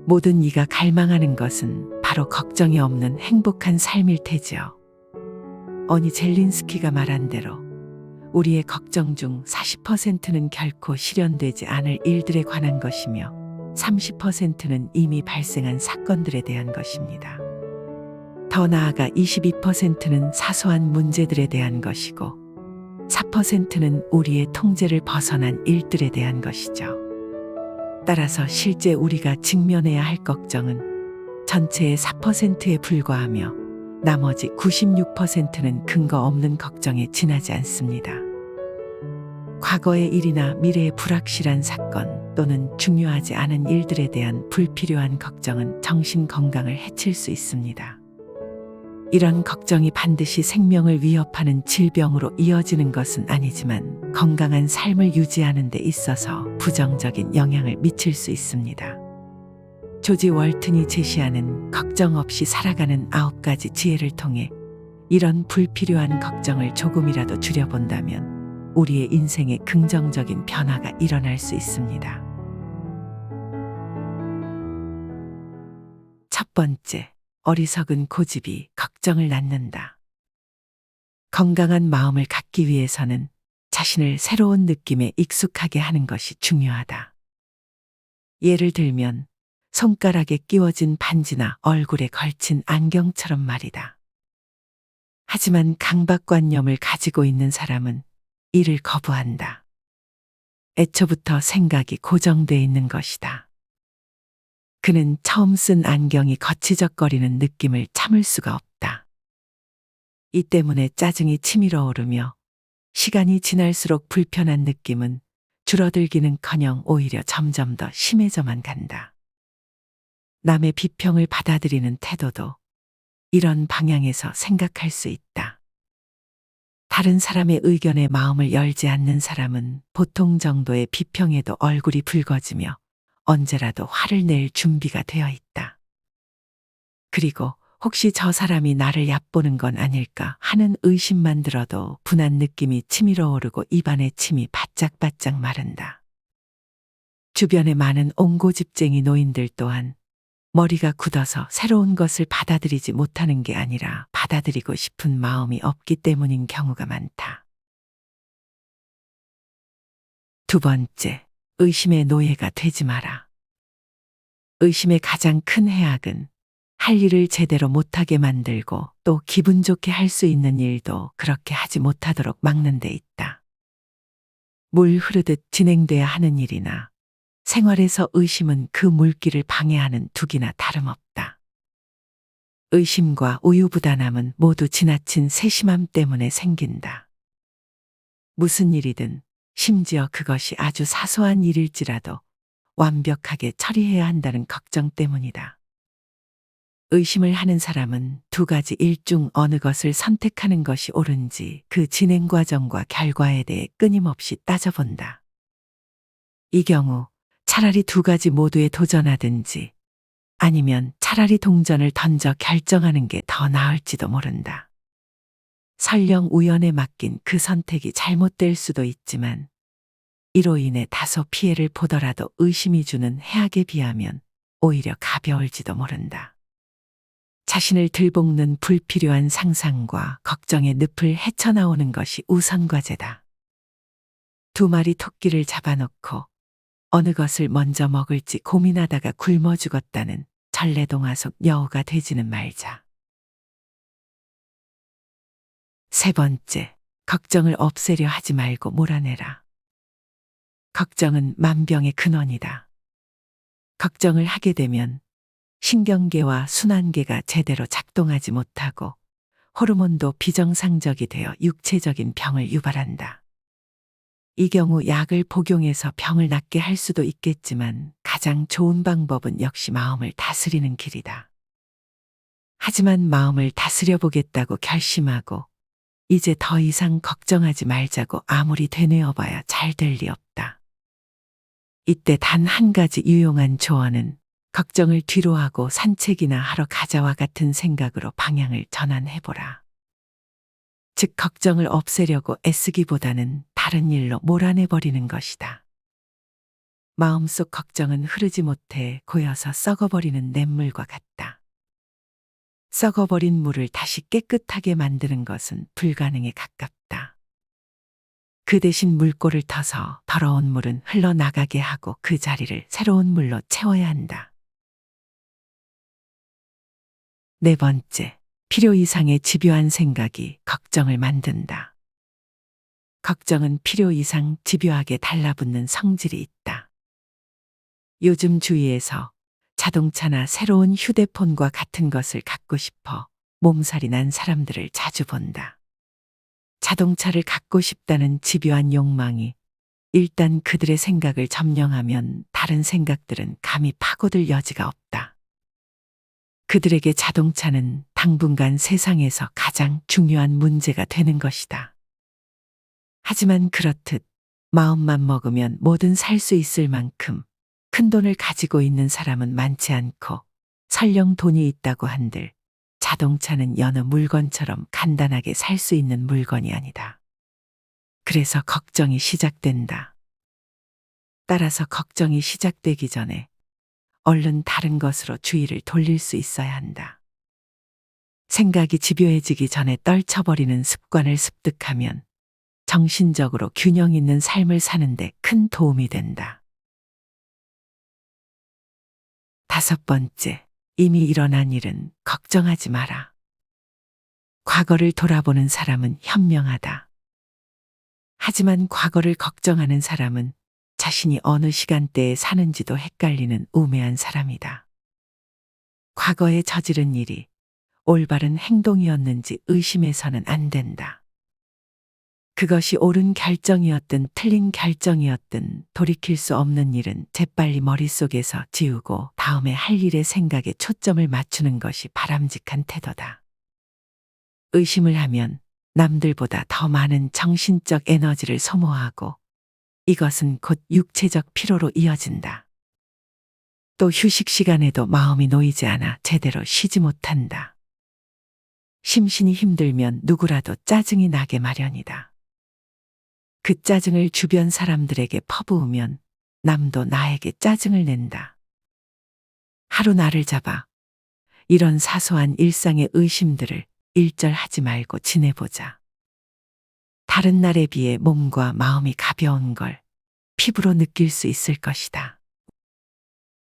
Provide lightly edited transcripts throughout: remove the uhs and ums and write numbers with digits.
모든 이가 갈망하는 것은 바로 걱정이 없는 행복한 삶일 테지요. 어니 젤린스키가 말한 대로 우리의 걱정 중 40%는 결코 실현되지 않을 일들에 관한 것이며 30%는 이미 발생한 사건들에 대한 것입니다. 더 나아가 22%는 사소한 문제들에 대한 것이고 4%는 우리의 통제를 벗어난 일들에 대한 것이죠. 따라서 실제 우리가 직면해야 할 걱정은 전체의 4%에 불과하며 나머지 96%는 근거 없는 걱정에 지나지 않습니다. 과거의 일이나 미래의 불확실한 사건 또는 중요하지 않은 일들에 대한 불필요한 걱정은 정신 건강을 해칠 수 있습니다. 이런 걱정이 반드시 생명을 위협하는 질병으로 이어지는 것은 아니지만 건강한 삶을 유지하는 데 있어서 부정적인 영향을 미칠 수 있습니다. 조지 월튼이 제시하는 걱정 없이 살아가는 9가지 지혜를 통해 이런 불필요한 걱정을 조금이라도 줄여본다면 우리의 인생에 긍정적인 변화가 일어날 수 있습니다. 첫 번째, 어리석은 고집이 걱정을 낳는다. 건강한 마음을 갖기 위해서는 자신을 새로운 느낌에 익숙하게 하는 것이 중요하다. 예를 들면 손가락에 끼워진 반지나 얼굴에 걸친 안경처럼 말이다. 하지만 강박관념을 가지고 있는 사람은 이를 거부한다. 애초부터 생각이 고정돼 있는 것이다. 그는 처음 쓴 안경이 거치적거리는 느낌을 참을 수가 없다. 이 때문에 짜증이 치밀어 오르며 시간이 지날수록 불편한 느낌은 줄어들기는커녕 오히려 점점 더 심해져만 간다. 남의 비평을 받아들이는 태도도 이런 방향에서 생각할 수 있다. 다른 사람의 의견에 마음을 열지 않는 사람은 보통 정도의 비평에도 얼굴이 붉어지며 언제라도 화를 낼 준비가 되어 있다. 그리고 혹시 저 사람이 나를 얕보는 건 아닐까 하는 의심만 들어도 분한 느낌이 치밀어 오르고 입안에 침이 바짝바짝 마른다. 주변에 많은 옹고집쟁이 노인들 또한 머리가 굳어서 새로운 것을 받아들이지 못하는 게 아니라 받아들이고 싶은 마음이 없기 때문인 경우가 많다. 두 번째, 의심의 노예가 되지 마라. 의심의 가장 큰 해악은 할 일을 제대로 못하게 만들고 또 기분 좋게 할 수 있는 일도 그렇게 하지 못하도록 막는 데 있다. 물 흐르듯 진행돼야 하는 일이나 생활에서 의심은 그 물길을 방해하는 둑이나 다름없다. 의심과 우유부단함은 모두 지나친 세심함 때문에 생긴다. 무슨 일이든 심지어 그것이 아주 사소한 일일지라도 완벽하게 처리해야 한다는 걱정 때문이다. 의심을 하는 사람은 두 가지 일 중 어느 것을 선택하는 것이 옳은지 그 진행 과정과 결과에 대해 끊임없이 따져본다. 이 경우 차라리 두 가지 모두에 도전하든지 아니면 차라리 동전을 던져 결정하는 게 더 나을지도 모른다. 설령 우연에 맡긴 그 선택이 잘못될 수도 있지만 이로 인해 다소 피해를 보더라도 의심이 주는 해악에 비하면 오히려 가벼울지도 모른다. 자신을 들볶는 불필요한 상상과 걱정의 늪을 헤쳐나오는 것이 우선 과제다. 두 마리 토끼를 잡아놓고 어느 것을 먼저 먹을지 고민하다가 굶어 죽었다는 전래동화 속 여우가 되지는 말자. 세 번째, 걱정을 없애려 하지 말고 몰아내라. 걱정은 만병의 근원이다. 걱정을 하게 되면 신경계와 순환계가 제대로 작동하지 못하고 호르몬도 비정상적이 되어 육체적인 병을 유발한다. 이 경우 약을 복용해서 병을 낫게 할 수도 있겠지만 가장 좋은 방법은 역시 마음을 다스리는 길이다. 하지만 마음을 다스려 보겠다고 결심하고 이제 더 이상 걱정하지 말자고 아무리 되뇌어봐야 잘 될 리 없다. 이때 단 한 가지 유용한 조언은 걱정을 뒤로하고 산책이나 하러 가자와 같은 생각으로 방향을 전환해보라. 즉 걱정을 없애려고 애쓰기보다는 다른 일로 몰아내버리는 것이다. 마음속 걱정은 흐르지 못해 고여서 썩어버리는 냇물과 같다. 썩어버린 물을 다시 깨끗하게 만드는 것은 불가능에 가깝다. 그 대신 물꼬를 터서 더러운 물은 흘러나가게 하고 그 자리를 새로운 물로 채워야 한다. 네 번째, 필요 이상의 집요한 생각이 걱정을 만든다. 걱정은 필요 이상 집요하게 달라붙는 성질이 있다. 요즘 주위에서 자동차나 새로운 휴대폰과 같은 것을 갖고 싶어 몸살이 난 사람들을 자주 본다. 자동차를 갖고 싶다는 집요한 욕망이 일단 그들의 생각을 점령하면 다른 생각들은 감히 파고들 여지가 없다. 그들에게 자동차는 당분간 세상에서 가장 중요한 문제가 되는 것이다. 하지만 그렇듯 마음만 먹으면 뭐든 살 수 있을 만큼 큰 돈을 가지고 있는 사람은 많지 않고 설령 돈이 있다고 한들 자동차는 여느 물건처럼 간단하게 살 수 있는 물건이 아니다. 그래서 걱정이 시작된다. 따라서 걱정이 시작되기 전에 얼른 다른 것으로 주의를 돌릴 수 있어야 한다. 생각이 집요해지기 전에 떨쳐버리는 습관을 습득하면 정신적으로 균형 있는 삶을 사는데 큰 도움이 된다. 다섯 번째, 이미 일어난 일은 걱정하지 마라. 과거를 돌아보는 사람은 현명하다. 하지만 과거를 걱정하는 사람은 자신이 어느 시간대에 사는지도 헷갈리는 우매한 사람이다. 과거에 저지른 일이 올바른 행동이었는지 의심해서는 안 된다. 그것이 옳은 결정이었든 틀린 결정이었든 돌이킬 수 없는 일은 재빨리 머릿속에서 지우고 다음에 할 일의 생각에 초점을 맞추는 것이 바람직한 태도다. 의심을 하면 남들보다 더 많은 정신적 에너지를 소모하고 이것은 곧 육체적 피로로 이어진다. 또 휴식 시간에도 마음이 놓이지 않아 제대로 쉬지 못한다. 심신이 힘들면 누구라도 짜증이 나게 마련이다. 그 짜증을 주변 사람들에게 퍼부으면 남도 나에게 짜증을 낸다. 하루 나를 잡아 이런 사소한 일상의 의심들을 일절하지 말고 지내보자. 다른 날에 비해 몸과 마음이 가벼운 걸 피부로 느낄 수 있을 것이다.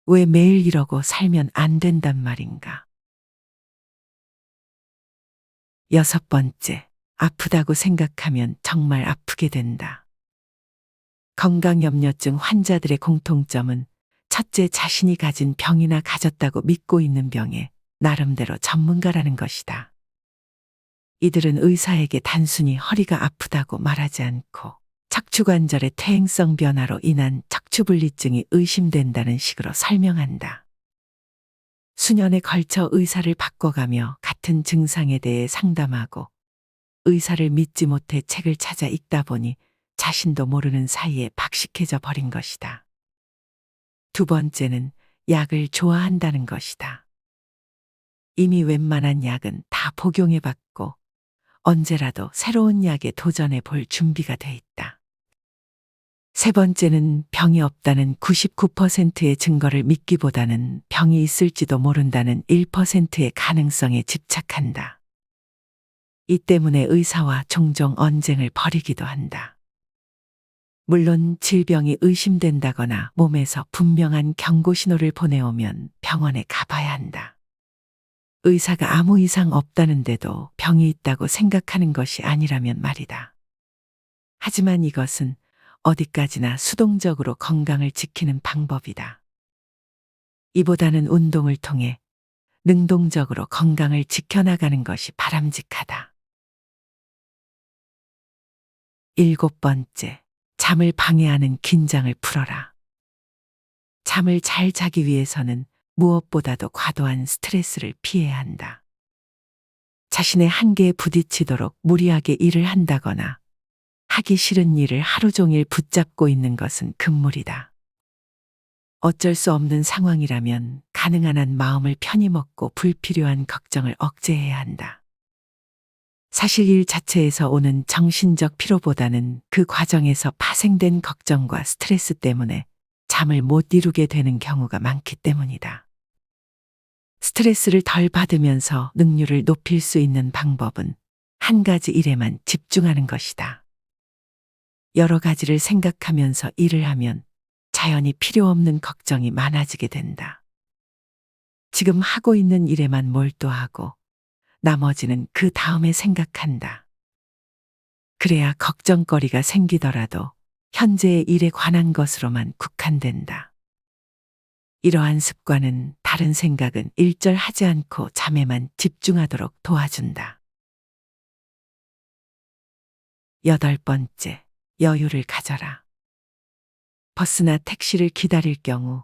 왜 매일 이러고 살면 안 된단 말인가? 여섯 번째, 아프다고 생각하면 정말 아프게 된다. 건강염려증 환자들의 공통점은 첫째, 자신이 가진 병이나 가졌다고 믿고 있는 병에 나름대로 전문가라는 것이다. 이들은 의사에게 단순히 허리가 아프다고 말하지 않고 척추관절의 퇴행성 변화로 인한 척추분리증이 의심된다는 식으로 설명한다. 수년에 걸쳐 의사를 바꿔가며 같은 증상에 대해 상담하고 의사를 믿지 못해 책을 찾아 읽다 보니 자신도 모르는 사이에 박식해져 버린 것이다. 두 번째는 약을 좋아한다는 것이다. 이미 웬만한 약은 다 복용해봤고 언제라도 새로운 약에 도전해 볼 준비가 돼 있다. 세 번째는 병이 없다는 99%의 증거를 믿기보다는 병이 있을지도 모른다는 1%의 가능성에 집착한다. 이 때문에 의사와 종종 언쟁을 벌이기도 한다. 물론 질병이 의심된다거나 몸에서 분명한 경고 신호를 보내오면 병원에 가봐야 한다. 의사가 아무 이상 없다는데도 병이 있다고 생각하는 것이 아니라면 말이다. 하지만 이것은 어디까지나 수동적으로 건강을 지키는 방법이다. 이보다는 운동을 통해 능동적으로 건강을 지켜나가는 것이 바람직하다. 일곱 번째, 잠을 방해하는 긴장을 풀어라. 잠을 잘 자기 위해서는 무엇보다도 과도한 스트레스를 피해야 한다. 자신의 한계에 부딪히도록 무리하게 일을 한다거나 하기 싫은 일을 하루 종일 붙잡고 있는 것은 금물이다. 어쩔 수 없는 상황이라면 가능한 한 마음을 편히 먹고 불필요한 걱정을 억제해야 한다. 사실 일 자체에서 오는 정신적 피로보다는 그 과정에서 파생된 걱정과 스트레스 때문에 잠을 못 이루게 되는 경우가 많기 때문이다. 스트레스를 덜 받으면서 능률을 높일 수 있는 방법은 한 가지 일에만 집중하는 것이다. 여러 가지를 생각하면서 일을 하면 자연히 필요 없는 걱정이 많아지게 된다. 지금 하고 있는 일에만 몰두하고 나머지는 그 다음에 생각한다. 그래야 걱정거리가 생기더라도 현재의 일에 관한 것으로만 국한된다. 이러한 습관은 다른 생각은 일절하지 않고 잠에만 집중하도록 도와준다. 8번째, 여유를 가져라. 버스나 택시를 기다릴 경우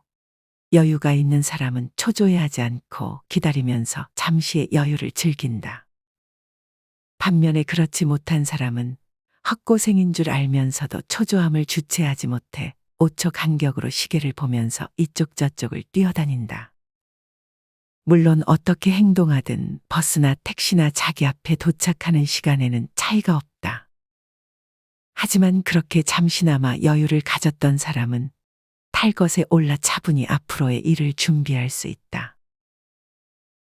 여유가 있는 사람은 초조해하지 않고 기다리면서 잠시의 여유를 즐긴다. 반면에 그렇지 못한 사람은 헛고생인 줄 알면서도 초조함을 주체하지 못해 5초 간격으로 시계를 보면서 이쪽 저쪽을 뛰어다닌다. 물론 어떻게 행동하든 버스나 택시나 자기 앞에 도착하는 시간에는 차이가 없다. 하지만 그렇게 잠시나마 여유를 가졌던 사람은 탈 것에 올라 차분히 앞으로의 일을 준비할 수 있다.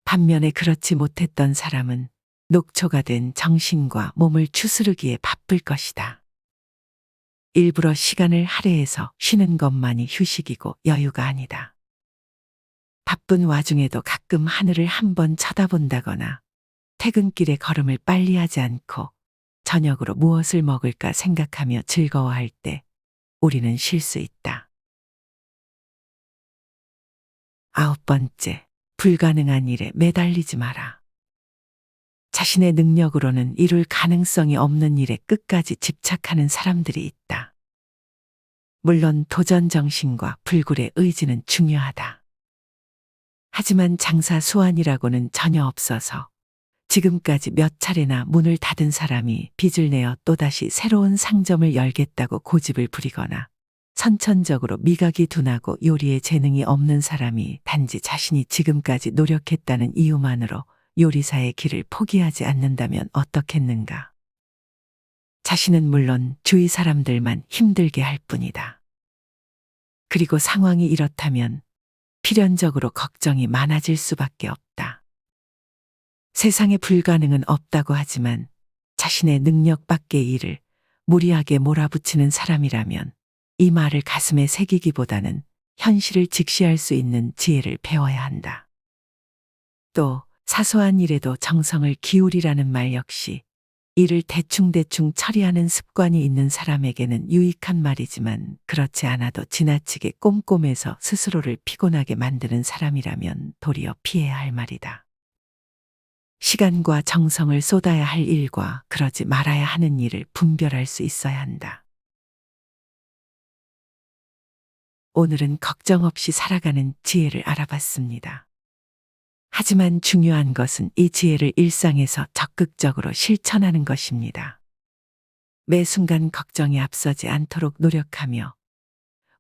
반면에 그렇지 못했던 사람은 녹초가 된 정신과 몸을 추스르기에 바쁠 것이다. 일부러 시간을 할애해서 쉬는 것만이 휴식이고 여유가 아니다. 바쁜 와중에도 가끔 하늘을 한번 쳐다본다거나 퇴근길에 걸음을 빨리 하지 않고 저녁으로 무엇을 먹을까 생각하며 즐거워할 때 우리는 쉴 수 있다. 9번째, 불가능한 일에 매달리지 마라. 자신의 능력으로는 이룰 가능성이 없는 일에 끝까지 집착하는 사람들이 있다. 물론 도전 정신과 불굴의 의지는 중요하다. 하지만 장사 수완이라고는 전혀 없어서 지금까지 몇 차례나 문을 닫은 사람이 빚을 내어 또다시 새로운 상점을 열겠다고 고집을 부리거나 선천적으로 미각이 둔하고 요리에 재능이 없는 사람이 단지 자신이 지금까지 노력했다는 이유만으로 요리사의 길을 포기하지 않는다면 어떻겠는가. 자신은 물론 주위 사람들만 힘들게 할 뿐이다. 그리고 상황이 이렇다면 필연적으로 걱정이 많아질 수밖에 없다. 세상에 불가능은 없다고 하지만 자신의 능력 밖의 일을 무리하게 몰아붙이는 사람이라면 이 말을 가슴에 새기기보다는 현실을 직시할 수 있는 지혜를 배워야 한다. 또 사소한 일에도 정성을 기울이라는 말 역시 일을 대충대충 처리하는 습관이 있는 사람에게는 유익한 말이지만 그렇지 않아도 지나치게 꼼꼼해서 스스로를 피곤하게 만드는 사람이라면 도리어 피해야 할 말이다. 시간과 정성을 쏟아야 할 일과 그러지 말아야 하는 일을 분별할 수 있어야 한다. 오늘은 걱정 없이 살아가는 지혜를 알아봤습니다. 하지만 중요한 것은 이 지혜를 일상에서 적극적으로 실천하는 것입니다. 매 순간 걱정이 앞서지 않도록 노력하며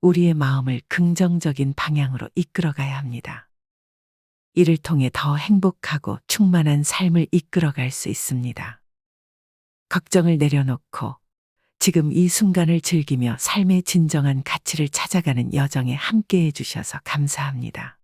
우리의 마음을 긍정적인 방향으로 이끌어가야 합니다. 이를 통해 더 행복하고 충만한 삶을 이끌어갈 수 있습니다. 걱정을 내려놓고 지금 이 순간을 즐기며 삶의 진정한 가치를 찾아가는 여정에 함께해 주셔서 감사합니다.